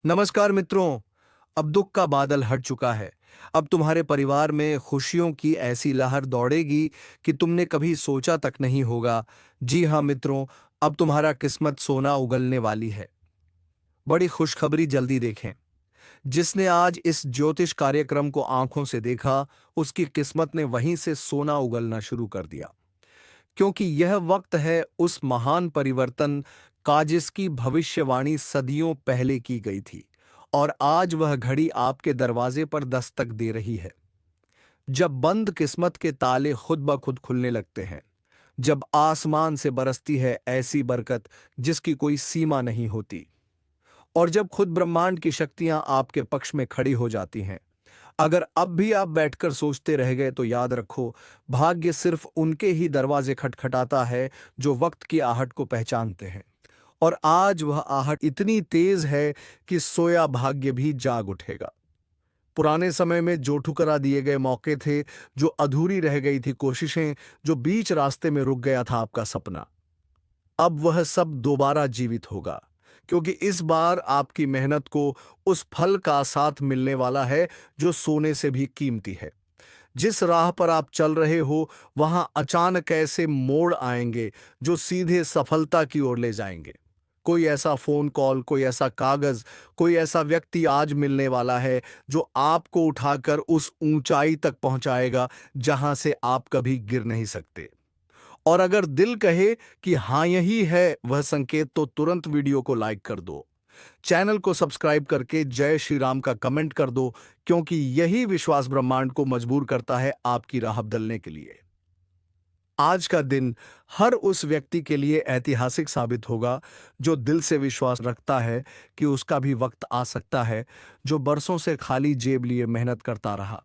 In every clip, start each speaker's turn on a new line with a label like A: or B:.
A: नमस्कार मित्रों। अब दुख का बादल हट चुका है। अब तुम्हारे परिवार में खुशियों की ऐसी लहर दौड़ेगी कि तुमने कभी सोचा तक नहीं होगा। जी हाँ मित्रों, अब तुम्हारा किस्मत सोना उगलने वाली है। बड़ी खुशखबरी जल्दी देखें। जिसने आज इस ज्योतिष कार्यक्रम को आंखों से देखा, उसकी किस्मत ने वहीं से सोना उगलना शुरू कर दिया। क्योंकि यह वक्त है उस महान परिवर्तन का जिसकी भविष्यवाणी सदियों पहले की गई थी, और आज वह घड़ी आपके दरवाजे पर दस्तक दे रही है। जब बंद किस्मत के ताले खुद ब खुद खुलने लगते हैं, जब आसमान से बरसती है ऐसी बरकत जिसकी कोई सीमा नहीं होती, और जब खुद ब्रह्मांड की शक्तियां आपके पक्ष में खड़ी हो जाती हैं। अगर अब भी आप बैठकर सोचते रह गए तो याद रखो, भाग्य सिर्फ उनके ही दरवाजे खटखटाता है जो वक्त की आहट को पहचानते हैं। और आज वह आहट इतनी तेज है कि सोया भाग्य भी जाग उठेगा। पुराने समय में जो ठुकरा दिए गए मौके थे, जो अधूरी रह गई थी कोशिशें, जो बीच रास्ते में रुक गया था आपका सपना, अब वह सब दोबारा जीवित होगा। क्योंकि इस बार आपकी मेहनत को उस फल का साथ मिलने वाला है जो सोने से भी कीमती है। जिस राह पर आप चल रहे हो, वहां अचानक ऐसे मोड़ आएंगे जो सीधे सफलता की ओर ले जाएंगे। कोई ऐसा फोन कॉल, कोई ऐसा कागज, कोई ऐसा व्यक्ति आज मिलने वाला है जो आपको उठाकर उस ऊंचाई तक पहुंचाएगा जहां से आप कभी गिर नहीं सकते। और अगर दिल कहे कि हाँ यही है वह संकेत, तो तुरंत वीडियो को लाइक कर दो, चैनल को सब्सक्राइब करके जय श्री राम का कमेंट कर दो, क्योंकि यही विश्वास ब्रह्मांड को मजबूर करता है आपकी राह बदलने के लिए। आज का दिन हर उस व्यक्ति के लिए ऐतिहासिक साबित होगा जो दिल से विश्वास रखता है कि उसका भी वक्त आ सकता है, जो बरसों से खाली जेब लिए मेहनत करता रहा।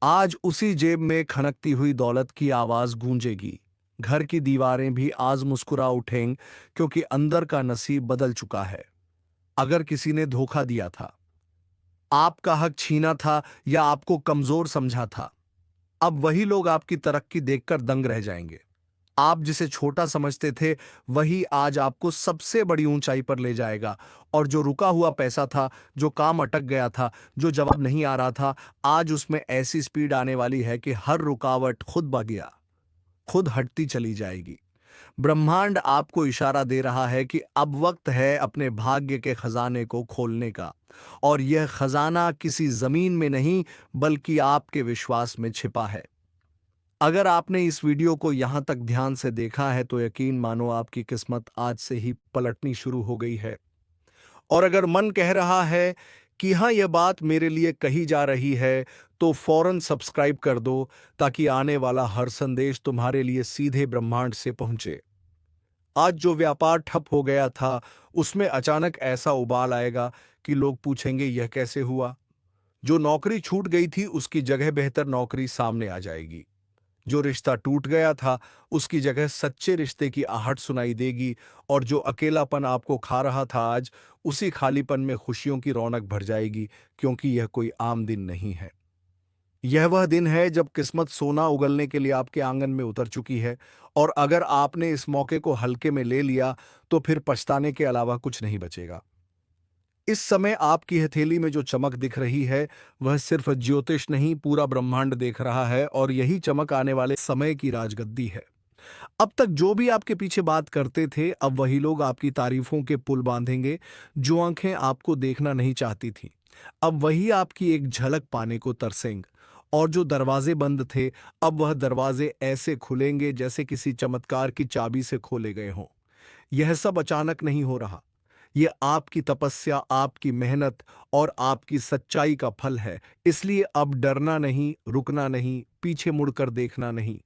A: आज उसी जेब में खनकती हुई दौलत की आवाज गूंजेगी। घर की दीवारें भी आज मुस्कुरा उठेंगी, क्योंकि अंदर का नसीब बदल चुका है। अगर किसी ने धोखा दिया था, आपका हक छीना था या आपको कमजोर समझा था, अब वही लोग आपकी तरक्की देखकर दंग रह जाएंगे। आप जिसे छोटा समझते थे, वही आज आपको सबसे बड़ी ऊंचाई पर ले जाएगा। और जो रुका हुआ पैसा था, जो काम अटक गया था, जो जवाब नहीं आ रहा था, आज उसमें ऐसी स्पीड आने वाली है कि हर रुकावट खुद ब गया खुद हटती चली जाएगी। ब्रह्मांड आपको इशारा दे रहा है कि अब वक्त है अपने भाग्य के खजाने को खोलने का। और यह खजाना किसी जमीन में नहीं, बल्कि आपके विश्वास में छिपा है। अगर आपने इस वीडियो को यहाँ तक ध्यान से देखा है, तो यकीन मानो आपकी किस्मत आज से ही पलटनी शुरू हो गई है। और अगर मन कह रहा है कि हाँ, यह बात मेरे लिए कही जा रही है, तो फौरन सब्सक्राइब कर दो, ताकि आने वाला हर संदेश तुम्हारे लिए सीधे ब्रह्मांड से पहुंचे। आज जो व्यापार ठप हो गया था, उसमें अचानक ऐसा उबाल आएगा कि लोग पूछेंगे यह कैसे हुआ। जो नौकरी छूट गई थी, उसकी जगह बेहतर नौकरी सामने आ जाएगी। जो रिश्ता टूट गया था, उसकी जगह सच्चे रिश्ते की आहट सुनाई देगी। और जो अकेलापन आपको खा रहा था, आज उसी खालीपन में खुशियों की रौनक भर जाएगी। क्योंकि यह कोई आम दिन नहीं है। यह वह दिन है जब किस्मत सोना उगलने के लिए आपके आंगन में उतर चुकी है। और अगर आपने इस मौके को हल्के में ले लिया, तो फिर पछताने के अलावा कुछ नहीं बचेगा। इस समय आपकी हथेली में जो चमक दिख रही है, वह सिर्फ ज्योतिष नहीं, पूरा ब्रह्मांड देख रहा है। और यही चमक आने वाले समय की राजगद्दी है। अब तक जो भी आपके पीछे बात करते थे, अब वही लोग आपकी तारीफों के पुल बांधेंगे। जो आंखें आपको देखना नहीं चाहती थीं, अब वही आपकी एक झलक पाने को तरसेंगे। और जो दरवाजे बंद थे, अब वह दरवाजे ऐसे खुलेंगे जैसे किसी चमत्कार की चाबी से खोले गए हों। यह सब अचानक नहीं हो रहा। ये आपकी तपस्या, आपकी मेहनत और आपकी सच्चाई का फल है। इसलिए अब डरना नहीं, रुकना नहीं, पीछे मुड़कर देखना नहीं,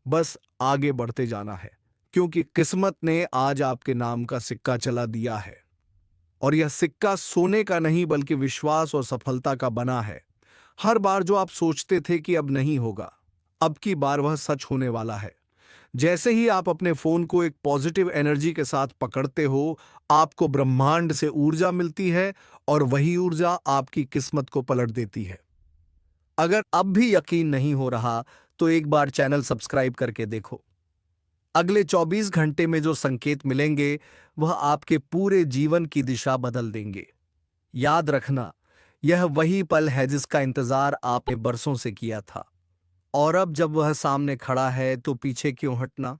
A: बस आगे बढ़ते जाना है। क्योंकि किस्मत ने आज आपके नाम का सिक्का चला दिया है। और यह सिक्का सोने का नहीं, बल्कि विश्वास और सफलता का बना है। हर बार जो आप सोचते थे कि अब नहीं होगा, अब की बार वह सच होने वाला है। जैसे ही आप अपने फोन को एक पॉजिटिव एनर्जी के साथ पकड़ते हो, आपको ब्रह्मांड से ऊर्जा मिलती है। और वही ऊर्जा आपकी किस्मत को पलट देती है। अगर अब भी यकीन नहीं हो रहा, तो एक बार चैनल सब्सक्राइब करके देखो। अगले 24 घंटे में जो संकेत मिलेंगे, वह आपके पूरे जीवन की दिशा बदल देंगे। याद रखना, यह वही पल है जिसका इंतजार आपने बरसों से किया था। और अब जब वह सामने खड़ा है तो पीछे क्यों हटना।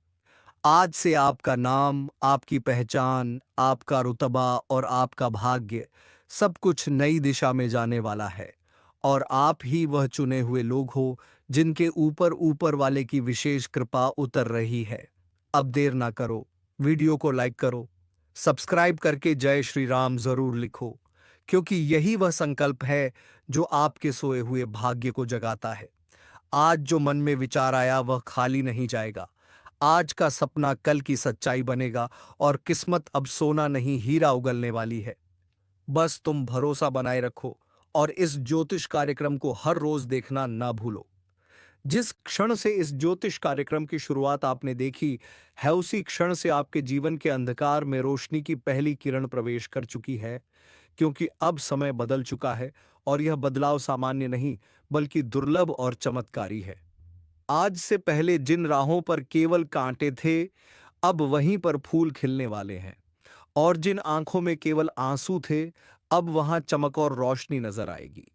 A: आज से आपका नाम, आपकी पहचान, आपका रुतबा और आपका भाग्य सब कुछ नई दिशा में जाने वाला है। और आप ही वह चुने हुए लोग हो जिनके ऊपर ऊपर वाले की विशेष कृपा उतर रही है। अब देर ना करो, वीडियो को लाइक करो, सब्सक्राइब करके जय श्री राम जरूर लिखो, क्योंकि यही वह संकल्प है जो आपके सोए हुए भाग्य को जगाता है। आज जो मन में विचार आया वह खाली नहीं जाएगा। आज का सपना कल की सच्चाई बनेगा और किस्मत अब सोना नहीं हीरा उगलने वाली है। बस तुम भरोसा बनाए रखो और इस ज्योतिष कार्यक्रम को हर रोज देखना ना भूलो। जिस क्षण से इस ज्योतिष कार्यक्रम की शुरुआत आपने देखी है, उसी क्षण से आपके जीवन के अंधकार में रोशनी की पहली किरण प्रवेश कर चुकी है, क्योंकि अब समय बदल चुका है और यह बदलाव सामान्य नहीं बल्कि दुर्लभ और चमत्कारी है। आज से पहले जिन राहों पर केवल कांटे थे, अब वहीं पर फूल खिलने वाले हैं। और जिन आंखों में केवल आंसू थे, अब वहां चमक और रोशनी नजर आएगी।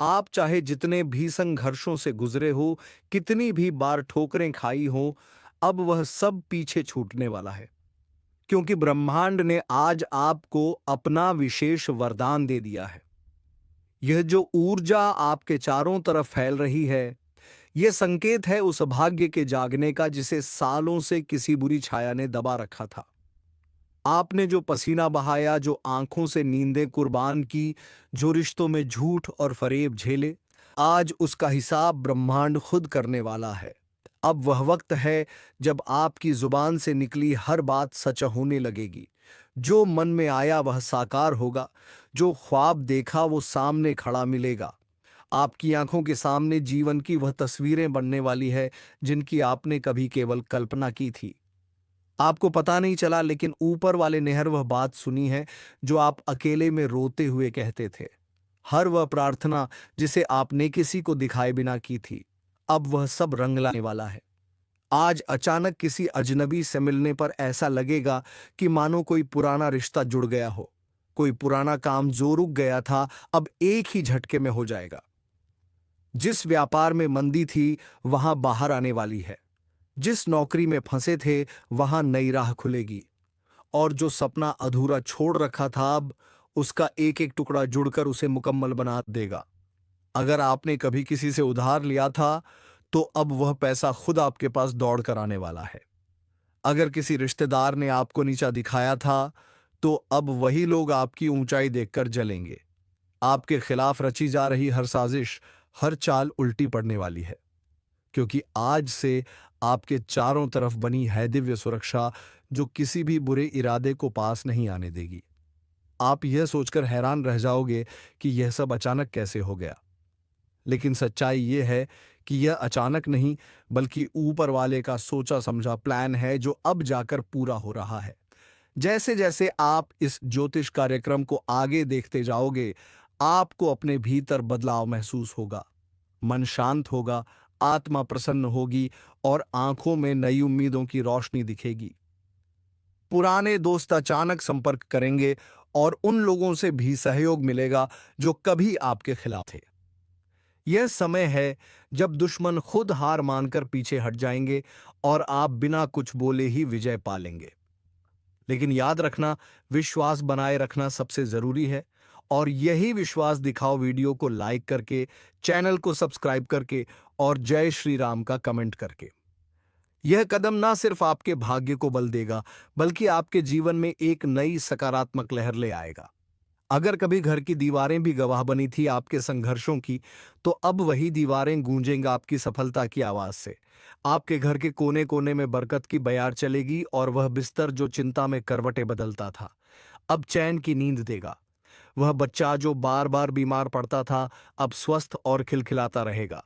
A: आप चाहे जितने भी संघर्षों से गुजरे हो, कितनी भी बार ठोकरें खाई हो, अब वह सब पीछे छूटने वाला है, क्योंकि ब्रह्मांड ने आज आपको अपना विशेष वरदान दे दिया है। यह जो ऊर्जा आपके चारों तरफ फैल रही है, यह संकेत है उस भाग्य के जागने का जिसे सालों से किसी बुरी छाया ने दबा रखा था। आपने जो पसीना बहाया, जो आंखों से नींदें कुर्बान की, जो रिश्तों में झूठ और फरेब झेले, आज उसका हिसाब ब्रह्मांड खुद करने वाला है। अब वह वक्त है जब आपकी जुबान से निकली हर बात सच होने लगेगी। जो मन में आया वह साकार होगा, जो ख्वाब देखा वो सामने खड़ा मिलेगा। आपकी आंखों के सामने जीवन की वह तस्वीरें बनने वाली है जिनकी आपने कभी केवल कल्पना की थी। आपको पता नहीं चला, लेकिन ऊपर वाले ने हर वह बात सुनी है जो आप अकेले में रोते हुए कहते थे। हर वह प्रार्थना जिसे आपने किसी को दिखाए बिना की थी, अब वह सब रंग लाने वाला है। आज अचानक किसी अजनबी से मिलने पर ऐसा लगेगा कि मानो कोई पुराना रिश्ता जुड़ गया हो। कोई पुराना काम जो रुक गया था, अब एक ही झटके में हो जाएगा। जिस व्यापार में मंदी थी, वहां बाहर आने वाली है। जिस नौकरी में फंसे थे, वहां नई राह खुलेगी। और जो सपना अधूरा छोड़ रखा था, अब उसका एक एक टुकड़ा जुड़कर उसे मुकम्मल बना देगा। अगर आपने कभी किसी से उधार लिया था, तो अब वह पैसा खुद आपके पास दौड़ कर आने वाला है। अगर किसी रिश्तेदार ने आपको नीचा दिखाया था, तो अब वही लोग आपकी ऊंचाई देखकर जलेंगे। आपके खिलाफ रची जा रही हर साजिश, हर चाल उल्टी पड़ने वाली है, क्योंकि आज से आपके चारों तरफ बनी है दिव्य सुरक्षा जो किसी भी बुरे इरादे को पास नहीं आने देगी। आप यह सोचकर हैरान रह जाओगे कि यह सब अचानक कैसे हो गया, लेकिन सच्चाई यह है कि यह अचानक नहीं बल्कि ऊपर वाले का सोचा समझा प्लान है जो अब जाकर पूरा हो रहा है। जैसे जैसे आप इस ज्योतिष कार्यक्रम को आगे देखते जाओगे, आपको अपने भीतर बदलाव महसूस होगा। मन शांत होगा, आत्मा प्रसन्न होगी और आंखों में नई उम्मीदों की रोशनी दिखेगी। पुराने दोस्त अचानक संपर्क करेंगे और उन लोगों से भी सहयोग मिलेगा जो कभी आपके खिलाफ थे। यह समय है जब दुश्मन खुद हार मानकर पीछे हट जाएंगे और आप बिना कुछ बोले ही विजय पालेंगे। लेकिन याद रखना, विश्वास बनाए रखना सबसे जरूरी है। और यही विश्वास दिखाओ वीडियो को लाइक करके, चैनल को सब्सक्राइब करके और जय श्री राम का कमेंट करके। यह कदम ना सिर्फ आपके भाग्य को बल देगा, बल्कि आपके जीवन में एक नई सकारात्मक लहर ले आएगा। अगर कभी घर की दीवारें भी गवाह बनी थी आपके संघर्षों की, तो अब वही दीवारें गूंजेंगी आपकी सफलता की आवाज से। आपके घर के कोने कोने में बरकत की बयार चलेगी और वह बिस्तर जो चिंता में करवटें बदलता था, अब चैन की नींद देगा। वह बच्चा जो बार बार बीमार पड़ता था, अब स्वस्थ और खिलखिलाता रहेगा।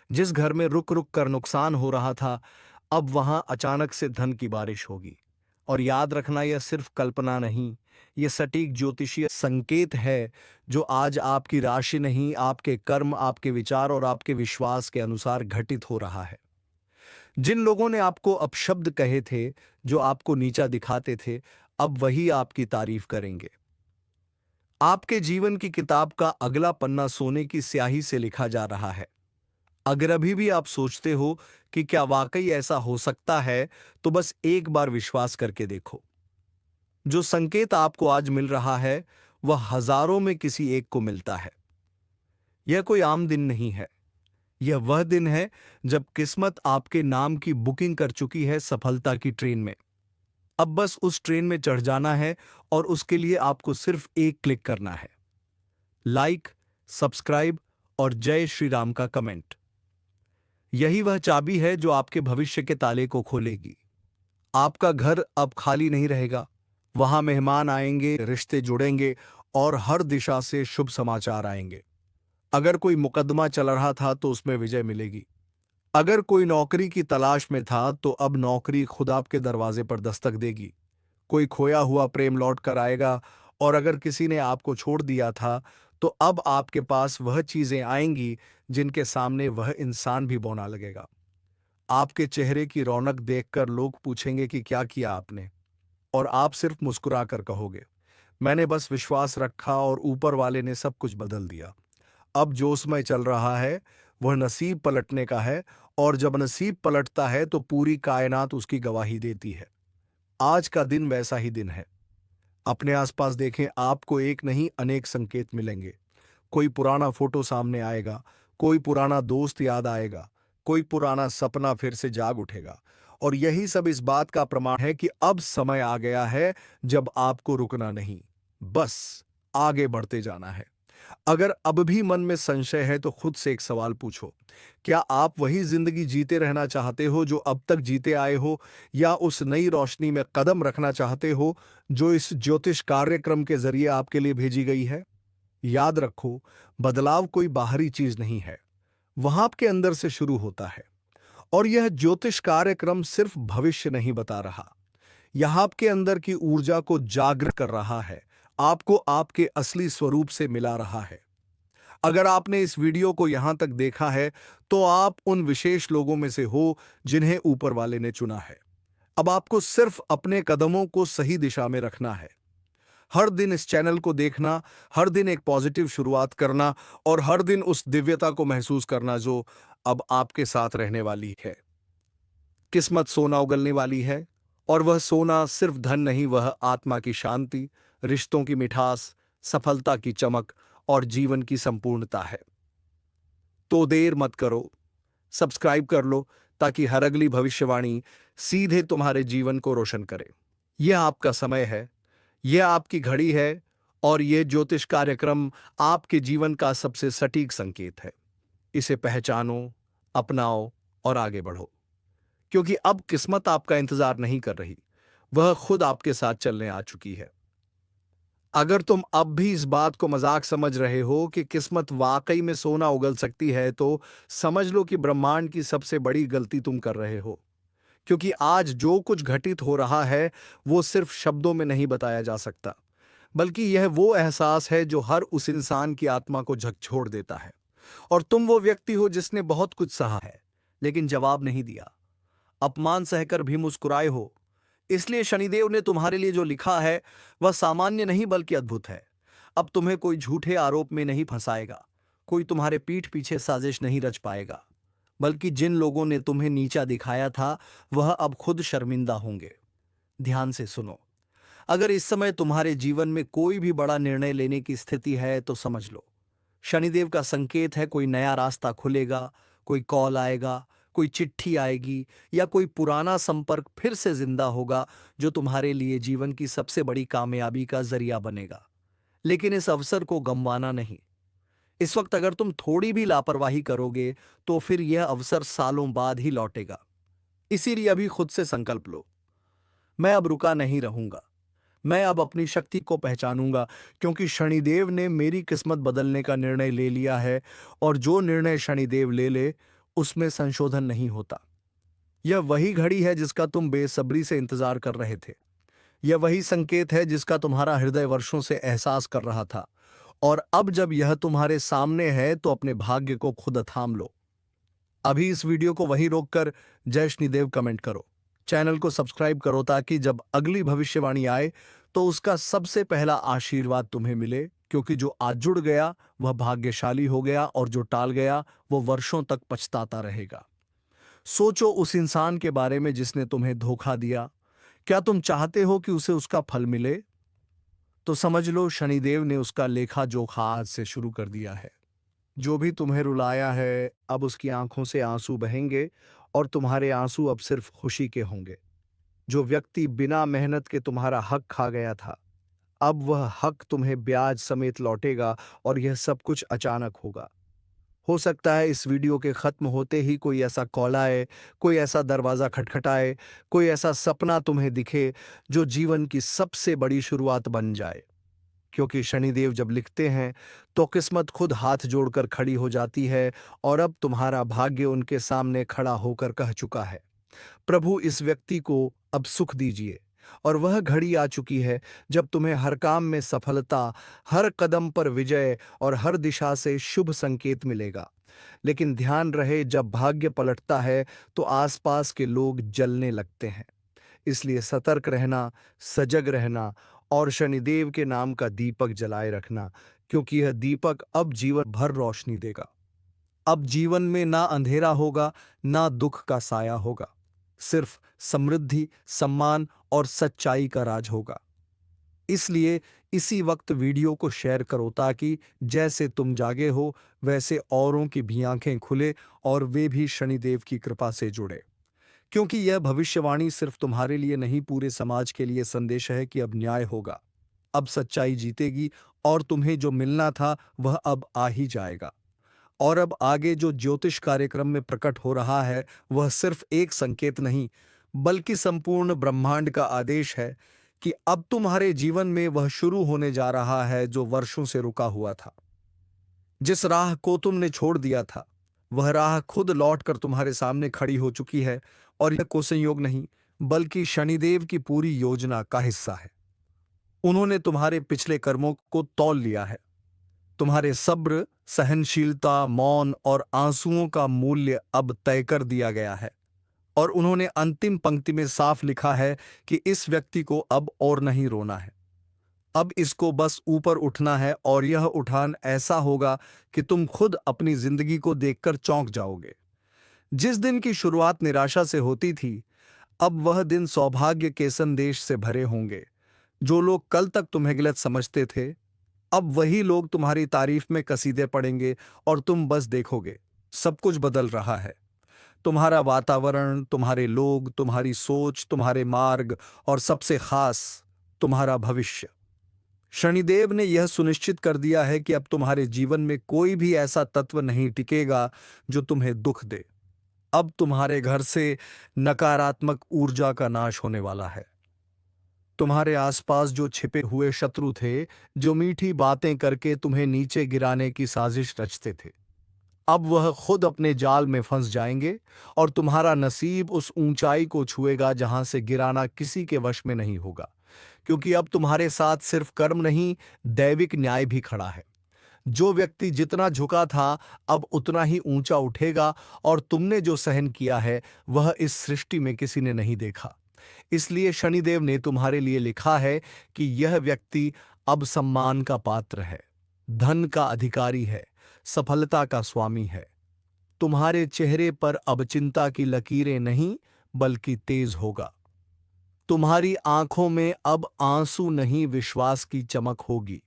A: जिस घर में रुक रुक कर नुकसान हो रहा था, अब वहां अचानक से धन की बारिश होगी। और याद रखना, यह सिर्फ कल्पना नहीं, यह सटीक ज्योतिषीय संकेत है जो आज आपकी राशि नहीं, आपके कर्म, आपके विचार और आपके विश्वास के अनुसार घटित हो रहा है। जिन लोगों ने आपको अपशब्द कहे थे, जो आपको नीचा दिखाते थे, अब वही आपकी तारीफ करेंगे। आपके जीवन की किताब का अगला पन्ना सोने की स्याही से लिखा जा रहा है। अगर अभी भी आप सोचते हो कि क्या वाकई ऐसा हो सकता है, तो बस एक बार विश्वास करके देखो। जो संकेत आपको आज मिल रहा है, वह हजारों में किसी एक को मिलता है। यह कोई आम दिन नहीं है। यह वह दिन है जब किस्मत आपके नाम की बुकिंग कर चुकी है सफलता की ट्रेन में। अब बस उस ट्रेन में चढ़ जाना है और उसके लिए आपको सिर्फ एक क्लिक करना है। लाइक, सब्सक्राइब और जय श्री राम का कमेंट। यही वह चाबी है जो आपके भविष्य के ताले को खोलेगी। आपका घर अब खाली नहीं रहेगा। वहां मेहमान आएंगे, रिश्ते जुड़ेंगे और हर दिशा से शुभ समाचार आएंगे। अगर कोई मुकदमा चल रहा था तो उसमें विजय मिलेगी। अगर कोई नौकरी की तलाश में था तो अब नौकरी खुद आपके दरवाजे पर दस्तक देगी। कोई खोया हुआ प्रेम लौट कर आएगा और अगर किसी ने आपको छोड़ दिया था तो अब आपके पास वह चीजें आएंगी जिनके सामने वह इंसान भी बौना लगेगा। आपके चेहरे की रौनक देखकर लोग पूछेंगे कि क्या किया आपने, और आप सिर्फ मुस्कुरा कर कहोगे, मैंने बस विश्वास रखा और ऊपर वाले ने सब कुछ बदल दिया। अब जो समय चल रहा है वह नसीब पलटने का है, और जब नसीब पलटता है तो पूरी कायनात उसकी गवाही देती है। आज का दिन वैसा ही दिन है। अपने आसपास देखें, आपको एक नहीं अनेक संकेत मिलेंगे। कोई पुराना फोटो सामने आएगा, कोई पुराना दोस्त याद आएगा, कोई पुराना सपना फिर से जाग उठेगा। और यही सब इस बात का प्रमाण है कि अब समय आ गया है जब आपको रुकना नहीं, बस आगे बढ़ते जाना है। अगर अब भी मन में संशय है तो खुद से एक सवाल पूछो, क्या आप वही जिंदगी जीते रहना चाहते हो जो अब तक जीते आए हो, या उस नई रोशनी में कदम रखना चाहते हो जो इस ज्योतिष कार्यक्रम के जरिए आपके लिए भेजी गई है? याद रखो, बदलाव कोई बाहरी चीज नहीं है, वह आपके अंदर से शुरू होता है। और यह ज्योतिष कार्यक्रम सिर्फ भविष्य नहीं बता रहा, यह आपके अंदर की ऊर्जा को जागृत कर रहा है, आपको आपके असली स्वरूप से मिला रहा है। अगर आपने इस वीडियो को यहां तक देखा है तो आप उन विशेष लोगों में से हो जिन्हें ऊपर वाले ने चुना है। अब आपको सिर्फ अपने कदमों को सही दिशा में रखना है। हर दिन इस चैनल को देखना, हर दिन एक पॉजिटिव शुरुआत करना और हर दिन उस दिव्यता को महसूस करना जो अब आपके साथ रहने वाली है। किस्मत सोना उगलने वाली है, और वह सोना सिर्फ धन नहीं, वह आत्मा की शांति, रिश्तों की मिठास, सफलता की चमक और जीवन की संपूर्णता है। तो देर मत करो, सब्सक्राइब कर लो ताकि हर अगली भविष्यवाणी सीधे तुम्हारे जीवन को रोशन करे। यह आपका समय है, यह आपकी घड़ी है, और यह ज्योतिष कार्यक्रम आपके जीवन का सबसे सटीक संकेत है। इसे पहचानो, अपनाओ और आगे बढ़ो, क्योंकि अब किस्मत आपका इंतजार नहीं कर रही, वह खुद आपके साथ चलने आ चुकी है। अगर तुम अब भी इस बात को मजाक समझ रहे हो कि किस्मत वाकई में सोना उगल सकती है, तो समझ लो कि ब्रह्मांड की सबसे बड़ी गलती तुम कर रहे हो। क्योंकि आज जो कुछ घटित हो रहा है वो सिर्फ शब्दों में नहीं बताया जा सकता, बल्कि यह वो एहसास है जो हर उस इंसान की आत्मा को झकझोर देता है। और तुम वो व्यक्ति हो जिसने बहुत कुछ सहा है लेकिन जवाब नहीं दिया, अपमान सहकर भी मुस्कुराए हो। इसलिए शनिदेव ने तुम्हारे लिए जो लिखा है वह सामान्य नहीं बल्कि अद्भुत है। अब तुम्हें कोई झूठे आरोप में नहीं फंसाएगा, कोई तुम्हारे पीठ पीछे साजिश नहीं रच पाएगा, बल्कि जिन लोगों ने तुम्हें नीचा दिखाया था वह अब खुद शर्मिंदा होंगे। ध्यान से सुनो, अगर इस समय तुम्हारे जीवन में कोई भी बड़ा निर्णय लेने की स्थिति है तो समझ लो, शनिदेव का संकेत है। कोई नया रास्ता खुलेगा, कोई कॉल आएगा, कोई चिट्ठी आएगी, या कोई पुराना संपर्क फिर से जिंदा होगा जो तुम्हारे लिए जीवन की सबसे बड़ी कामयाबी का जरिया बनेगा। लेकिन इस अवसर को गंवाना नहीं। इस वक्त अगर तुम थोड़ी भी लापरवाही करोगे तो फिर यह अवसर सालों बाद ही लौटेगा। इसीलिए अभी खुद से संकल्प लो, मैं अब रुका नहीं रहूंगा, मैं अब अपनी शक्ति को पहचानूंगा, क्योंकि शनिदेव ने मेरी किस्मत बदलने का निर्णय ले लिया है, और जो निर्णय शनिदेव ले ले उसमें संशोधन नहीं होता। यह वही घड़ी है जिसका तुम बेसब्री से इंतजार कर रहे थे। यह वही संकेत है जिसका तुम्हारा हृदय वर्षों से एहसास कर रहा था, और अब जब यह तुम्हारे सामने है तो अपने भाग्य को खुद थाम लो। अभी इस वीडियो को वहीं रोककर जय शनिदेव कमेंट करो, चैनल को सब्सक्राइब करो ताकि जब अगली भविष्यवाणी आए तो उसका सबसे पहला आशीर्वाद तुम्हें मिले। क्योंकि जो आज जुड़ गया वह भाग्यशाली हो गया और जो टाल गया वो वर्षों तक पछताता रहेगा। सोचो उस इंसान के बारे में जिसने तुम्हें धोखा दिया। क्या तुम चाहते हो कि उसे उसका फल मिले? तो समझ लो शनिदेव ने उसका लेखा जोखा आज से शुरू कर दिया है। जो भी तुम्हें रुलाया है अब उसकी आंखों से आंसू बहेंगे और तुम्हारे आंसू अब सिर्फ खुशी के होंगे। जो व्यक्ति बिना मेहनत के तुम्हारा हक खा गया था, अब वह हक तुम्हें ब्याज समेत लौटेगा और यह सब कुछ अचानक होगा। हो सकता है इस वीडियो के खत्म होते ही कोई ऐसा कॉल आए, कोई ऐसा दरवाजा खटखटाए, कोई ऐसा सपना तुम्हें दिखे जो जीवन की सबसे बड़ी शुरुआत बन जाए। क्योंकि शनिदेव जब लिखते हैं तो किस्मत खुद हाथ जोड़कर खड़ी हो जाती है और अब तुम्हारा भाग्य उनके सामने खड़ा होकर कह चुका है, प्रभु इस व्यक्ति को अब सुख दीजिए। और वह घड़ी आ चुकी है जब तुम्हें हर काम में सफलता, हर कदम पर विजय और हर दिशा से शुभ संकेत मिलेगा। लेकिन ध्यान रहे, जब भाग्य पलटता है तो आसपास के लोग जलने लगते हैं। इसलिए सतर्क रहना, सजग रहना और शनिदेव के नाम का दीपक जलाए रखना, क्योंकि यह दीपक अब जीवन भर रोशनी देगा। अब जीवन में ना अंधेरा होगा, ना दुख का साया होगा, सिर्फ समृद्धि, सम्मान और सच्चाई का राज होगा। इसलिए इसी वक्त वीडियो को शेयर करो ताकि जैसे तुम जागे हो वैसे औरों की भी आंखें खुले और वे भी शनिदेव की कृपा से जुड़े। क्योंकि यह भविष्यवाणी सिर्फ तुम्हारे लिए नहीं, पूरे समाज के लिए संदेश है कि अब न्याय होगा, अब सच्चाई जीतेगी और तुम्हें जो मिलना था वह अब आ ही जाएगा। और अब आगे जो ज्योतिष कार्यक्रम में प्रकट हो रहा है वह सिर्फ एक संकेत नहीं, बल्कि संपूर्ण ब्रह्मांड का आदेश है कि अब तुम्हारे जीवन में वह शुरू होने जा रहा है जो वर्षों से रुका हुआ था। जिस राह को तुमने छोड़ दिया था वह राह खुद लौटकर तुम्हारे सामने खड़ी हो चुकी है और यह कोई संयोग नहीं, बल्कि शनिदेव की पूरी योजना का हिस्सा है। उन्होंने तुम्हारे पिछले कर्मों को तौल लिया है। तुम्हारे सब्र, सहनशीलता, मौन और आंसुओं का मूल्य अब तय कर दिया गया है और उन्होंने अंतिम पंक्ति में साफ लिखा है कि इस व्यक्ति को अब और नहीं रोना है। अब इसको बस ऊपर उठना है और यह उठान ऐसा होगा कि तुम खुद अपनी जिंदगी को देखकर चौंक जाओगे। जिस दिन की शुरुआत निराशा से होती थी, अब वह दिन सौभाग्य के संदेश से भरे होंगे। जो लोग कल तक तुम्हें गलत समझते थे, अब वही लोग तुम्हारी तारीफ में कसीदे पढ़ेंगे और तुम बस देखोगे सब कुछ बदल रहा है। तुम्हारा वातावरण, तुम्हारे लोग, तुम्हारी सोच, तुम्हारे मार्ग और सबसे खास तुम्हारा भविष्य। शनिदेव ने यह सुनिश्चित कर दिया है कि अब तुम्हारे जीवन में कोई भी ऐसा तत्व नहीं टिकेगा जो तुम्हें दुख दे। अब तुम्हारे घर से नकारात्मक ऊर्जा का नाश होने वाला है। तुम्हारे आसपास जो छिपे हुए शत्रु थे, जो मीठी बातें करके तुम्हें नीचे गिराने की साजिश रचते थे, अब वह खुद अपने जाल में फंस जाएंगे और तुम्हारा नसीब उस ऊंचाई को छुएगा जहां से गिराना किसी के वश में नहीं होगा। क्योंकि अब तुम्हारे साथ सिर्फ कर्म नहीं, दैविक न्याय भी खड़ा है। जो व्यक्ति जितना झुका था अब उतना ही ऊंचा उठेगा और तुमने जो सहन किया है वह इस सृष्टि में किसी ने नहीं देखा। इसलिए शनिदेव ने तुम्हारे लिए लिखा है कि यह व्यक्ति अब सम्मान का पात्र है, धन का अधिकारी है, सफलता का स्वामी है। तुम्हारे चेहरे पर अब चिंता की लकीरें नहीं बल्कि तेज होगा। तुम्हारी आंखों में अब आंसू नहीं, विश्वास की चमक होगी।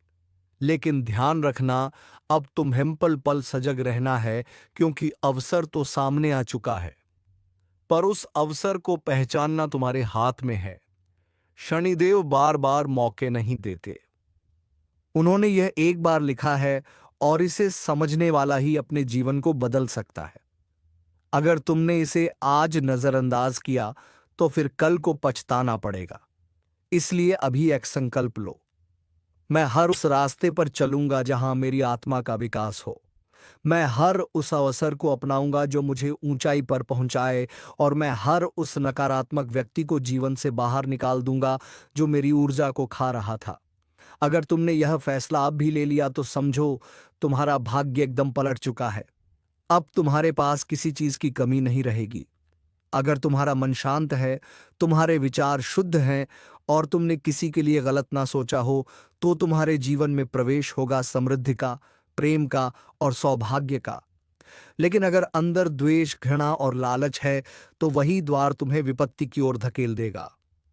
A: लेकिन ध्यान रखना, अब तुम्हें पल पल सजग रहना है, क्योंकि अवसर तो सामने आ चुका है, पर उस अवसर को पहचानना तुम्हारे हाथ में है। शनिदेव बार बार मौके नहीं देते। उन्होंने यह एक बार लिखा है और इसे समझने वाला ही अपने जीवन को बदल सकता है। अगर तुमने इसे आज नजरअंदाज किया तो फिर कल को पछताना पड़ेगा। इसलिए अभी एक संकल्प लो, मैं हर उस रास्ते पर चलूंगा जहां मेरी आत्मा का विकास हो। मैं हर उस अवसर को अपनाऊंगा जो मुझे ऊंचाई पर पहुंचाए और मैं हर उस नकारात्मक व्यक्ति को जीवन से बाहर निकाल दूंगा जो मेरी ऊर्जा को खा रहा था। अगर तुमने यह फैसला अब भी ले लिया तो समझो तुम्हारा भाग्य एकदम पलट चुका है। अब तुम्हारे पास किसी चीज की कमी नहीं रहेगी। अगर तुम्हारा मन शांत है, तुम्हारे विचार शुद्ध हैं और तुमने किसी के लिए गलत ना सोचा हो, तो तुम्हारे जीवन में प्रवेश होगा समृद्धि का, प्रेम का और सौभाग्य का। लेकिन अगर अंदर द्वेष, घृणा और लालच है, तो वही द्वार तुम्हें विपत्ति की ओर धकेल देगा।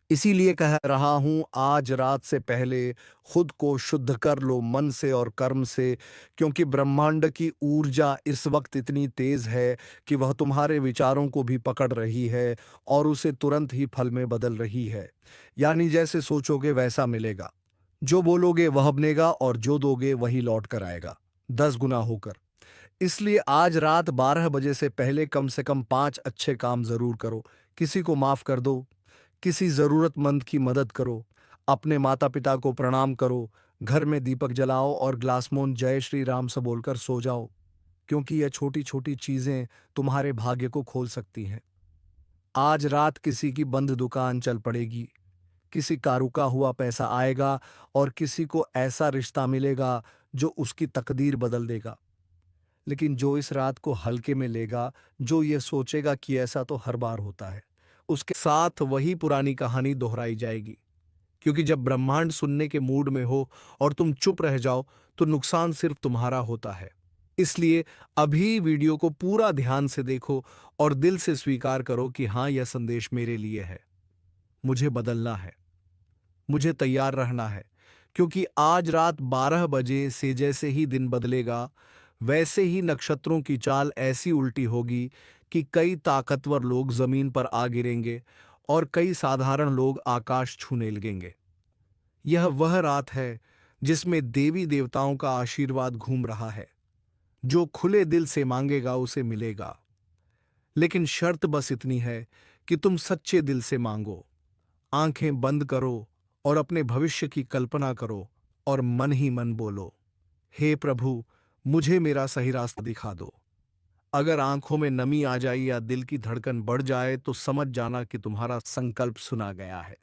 A: इसीलिए कह रहा हूं, आज रात से पहले खुद को शुद्ध कर लो मन से और कर्म से, क्योंकि ब्रह्मांड की ऊर्जा इस वक्त इतनी तेज है कि वह तुम्हारे विचारों को भी पकड़ रही है और उसे तुरंत ही फल में बदल रही है। यानी जैसे सोचोगे वैसा मिलेगा, जो बोलोगे वह बनेगा और जो दोगे वही लौट कर आएगा 10 गुना होकर। इसलिए आज रात 12 बजे से पहले कम से कम 5 अच्छे काम जरूर करो। किसी को माफ कर दो, किसी जरूरतमंद की मदद करो, अपने माता पिता को प्रणाम करो, घर में दीपक जलाओ और ग्लासमोन जय श्री राम से बोलकर सो जाओ, क्योंकि यह छोटी छोटी चीजें तुम्हारे भाग्य को खोल सकती हैं। आज रात किसी की बंद दुकान चल पड़ेगी, किसी का रुका हुआ पैसा आएगा और किसी को ऐसा रिश्ता मिलेगा जो उसकी तकदीर बदल देगा। लेकिन जो इस रात को हल्के में लेगा, जो ये सोचेगा कि ऐसा तो हर बार होता है, उसके साथ वही पुरानी कहानी दोहराई जाएगी। क्योंकि जब ब्रह्मांड सुनने के मूड में हो और तुम चुप रह जाओ, तो नुकसान सिर्फ तुम्हारा होता है। इसलिए अभी वीडियो को पूरा ध्यान से देखो और दिल से स्वीकार करो कि हाँ, यह संदेश मेरे लिए है। मुझे बदलना है, मुझे तैयार रहना है, क्योंकि आज रात 12 बजे से जैसे ही दिन बदलेगा, वैसे ही नक्षत्रों की चाल ऐसी उल्टी होगी कि कई ताकतवर लोग जमीन पर आ गिरेंगे और कई साधारण लोग आकाश छूने लगेंगे। यह वह रात है जिसमें देवी देवताओं का आशीर्वाद घूम रहा है। जो खुले दिल से मांगेगा उसे मिलेगा, लेकिन शर्त बस इतनी है कि तुम सच्चे दिल से मांगो। आंखें बंद करो और अपने भविष्य की कल्पना करो और मन ही मन बोलो, हे प्रभु, मुझे मेरा सही रास्ता दिखा दो। अगर आंखों में नमी आ जाए या दिल की धड़कन बढ़ जाए, तो समझ जाना कि तुम्हारा संकल्प सुना गया है।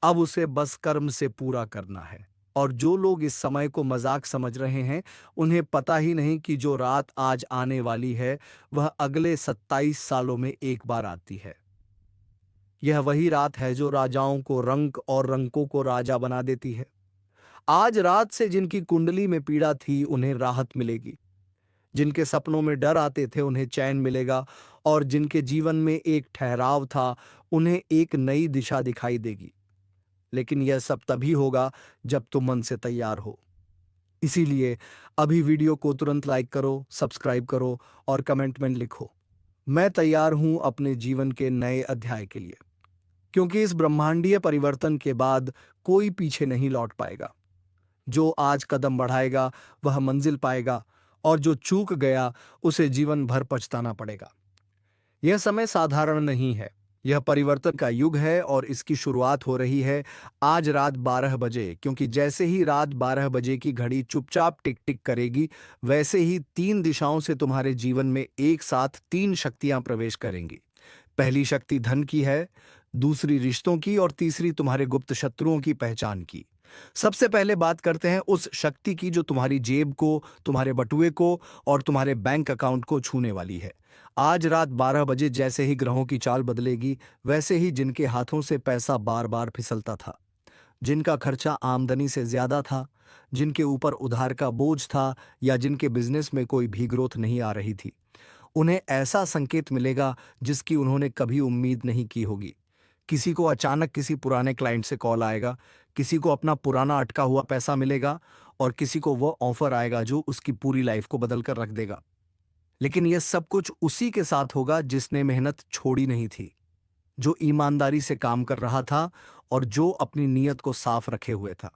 A: अब उसे बस कर्म से पूरा करना है। और जो लोग इस समय को मजाक समझ रहे हैं, उन्हें पता ही नहीं कि जो रात आज आने वाली है, वह अगले 27 सालों में एक बार आती है। यह वही रात है जो राजाओं को रंक और रंकों को राजा बना देती है। आज रात से जिनकी कुंडली में पीड़ा थी, उन्हें राहत मिलेगी। जिनके सपनों में डर आते थे, उन्हें चैन मिलेगा। और जिनके जीवन में एक ठहराव था, उन्हें एक नई दिशा दिखाई देगी। लेकिन यह सब तभी होगा जब तुम मन से तैयार हो। इसीलिए अभी वीडियो को तुरंत लाइक करो, सब्सक्राइब करो और कमेंट में लिखो, मैं तैयार हूं अपने जीवन के नए अध्याय के लिए। क्योंकि इस ब्रह्मांडीय परिवर्तन के बाद कोई पीछे नहीं लौट पाएगा। जो आज कदम बढ़ाएगा वह मंजिल पाएगा, और जो चूक गया उसे जीवन भर पछताना पड़ेगा। यह समय साधारण नहीं है, यह परिवर्तन का युग है और इसकी शुरुआत हो रही है आज रात 12 बजे। क्योंकि जैसे ही रात 12 बजे की घड़ी चुपचाप टिक टिक करेगी, वैसे ही 3 दिशाओं से तुम्हारे जीवन में एक साथ 3 शक्तियां प्रवेश करेंगी। पहली शक्ति धन की है, दूसरी रिश्तों की और तीसरी तुम्हारे गुप्त शत्रुओं की पहचान की। सबसे पहले बात करते हैं उस शक्ति की जो तुम्हारी जेब को, तुम्हारे बटुए को और तुम्हारे बैंक अकाउंट को छूने वाली है। आज रात 12 बजे जैसे ही ग्रहों की चाल बदलेगी, वैसे ही जिनके हाथों से पैसा बार बार फिसलता था, जिनका खर्चा आमदनी से ज्यादा था, जिनके ऊपर उधार का बोझ था या जिनके बिजनेस में कोई भी ग्रोथ नहीं आ रही थी, उन्हें ऐसा संकेत मिलेगा जिसकी उन्होंने कभी उम्मीद नहीं की होगी। किसी को अचानक किसी पुराने क्लाइंट से कॉल आएगा, किसी को अपना पुराना अटका हुआ पैसा मिलेगा और किसी को वो ऑफर आएगा जो उसकी पूरी लाइफ को बदल कर रख देगा। लेकिन यह सब कुछ उसी के साथ होगा जिसने मेहनत छोड़ी नहीं थी, जो ईमानदारी से काम कर रहा था और जो अपनी नीयत को साफ रखे हुए था।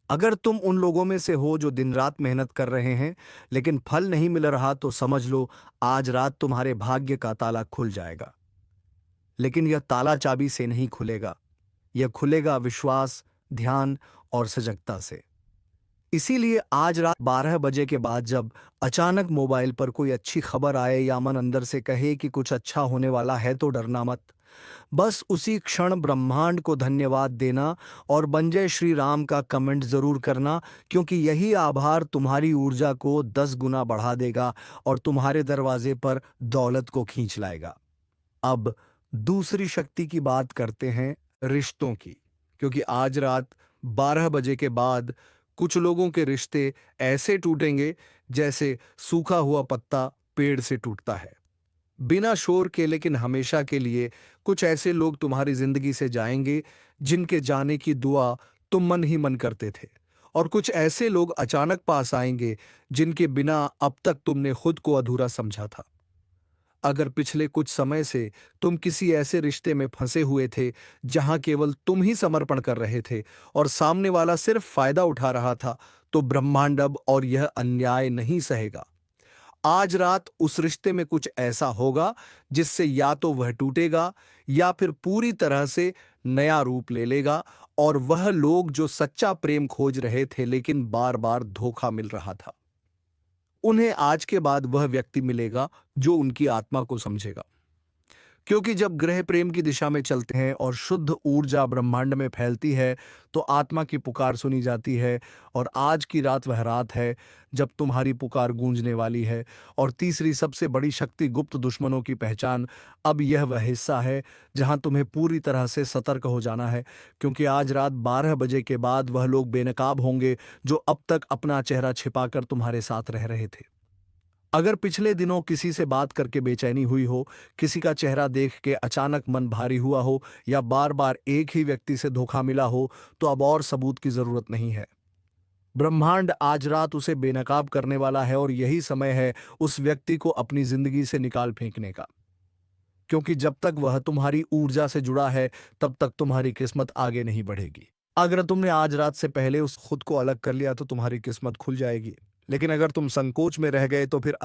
A: अगर तुम उन लोगों में से हो जो दिन रात मेहनत कर रहे हैं लेकिन फल नहीं मिल रहा, तो समझ लो आज रात तुम्हारे भाग्य का ताला खुल जाएगा। लेकिन यह ताला चाबी से नहीं खुलेगा, यह खुलेगा विश्वास, ध्यान और सजगता से। इसीलिए आज रात 12 बजे के बाद जब अचानक मोबाइल पर कोई अच्छी खबर आए या मन अंदर से कहे कि कुछ अच्छा होने वाला है, तो डरना मत। बस उसी क्षण ब्रह्मांड को धन्यवाद देना और बन जय श्री राम का कमेंट जरूर करना, क्योंकि यही आभार तुम्हारी ऊर्जा को 10 गुना बढ़ा देगा और तुम्हारे दरवाजे पर दौलत को खींच लाएगा। अब दूसरी शक्ति की बात करते हैं, रिश्तों की। क्योंकि आज रात 12 बजे के बाद कुछ लोगों के रिश्ते ऐसे टूटेंगे जैसे सूखा हुआ पत्ता पेड़ से टूटता है, बिना शोर के, लेकिन हमेशा के लिए। कुछ ऐसे लोग तुम्हारी जिंदगी से जाएंगे जिनके जाने की दुआ तुम मन ही मन करते थे, और कुछ ऐसे लोग अचानक पास आएंगे जिनके बिना अब तक तुमने खुद को अधूरा समझा था। अगर पिछले कुछ समय से तुम किसी ऐसे रिश्ते में फंसे हुए थे जहां केवल तुम ही समर्पण कर रहे थे और सामने वाला सिर्फ फायदा उठा रहा था, तो ब्रह्मांड अब और यह अन्याय नहीं सहेगा। आज रात उस रिश्ते में कुछ ऐसा होगा जिससे या तो वह टूटेगा या फिर पूरी तरह से नया रूप ले लेगा, और वह लोग जो सच्चा प्रेम खोज रहे थे लेकिन बार बार धोखा मिल रहा था, उन्हें आज के बाद वह व्यक्ति मिलेगा जो उनकी आत्मा को समझेगा। क्योंकि जब ग्रह प्रेम की दिशा में चलते हैं और शुद्ध ऊर्जा ब्रह्मांड में फैलती है, तो आत्मा की पुकार सुनी जाती है। और आज की रात वह रात है जब तुम्हारी पुकार गूंजने वाली है। और तीसरी सबसे बड़ी शक्ति, गुप्त दुश्मनों की पहचान। अब यह वह हिस्सा है जहां तुम्हें पूरी तरह से सतर्क हो जाना है, क्योंकि आज रात 12 बजे के बाद वह लोग बेनकाब होंगे जो अब तक अपना चेहरा छिपाकर तुम्हारे साथ रह रहे थे। अगर पिछले दिनों किसी से बात करके बेचैनी हुई हो, किसी का चेहरा देख के अचानक मन भारी हुआ हो, या बार बार एक ही व्यक्ति से धोखा मिला हो, तो अब और सबूत की जरूरत नहीं है। ब्रह्मांड आज रात उसे बेनकाब करने वाला है, और यही समय है उस व्यक्ति को अपनी जिंदगी से निकाल फेंकने का। क्योंकि जब तक वह तुम्हारी ऊर्जा से जुड़ा है, तब तक तुम्हारी किस्मत आगे नहीं बढ़ेगी। अगर तुमने आज रात से पहले उस खुद को अलग कर लिया तो तुम्हारी किस्मत खुल जाएगी। लेकिन अगर तुम संकोच में रह गए तो फिर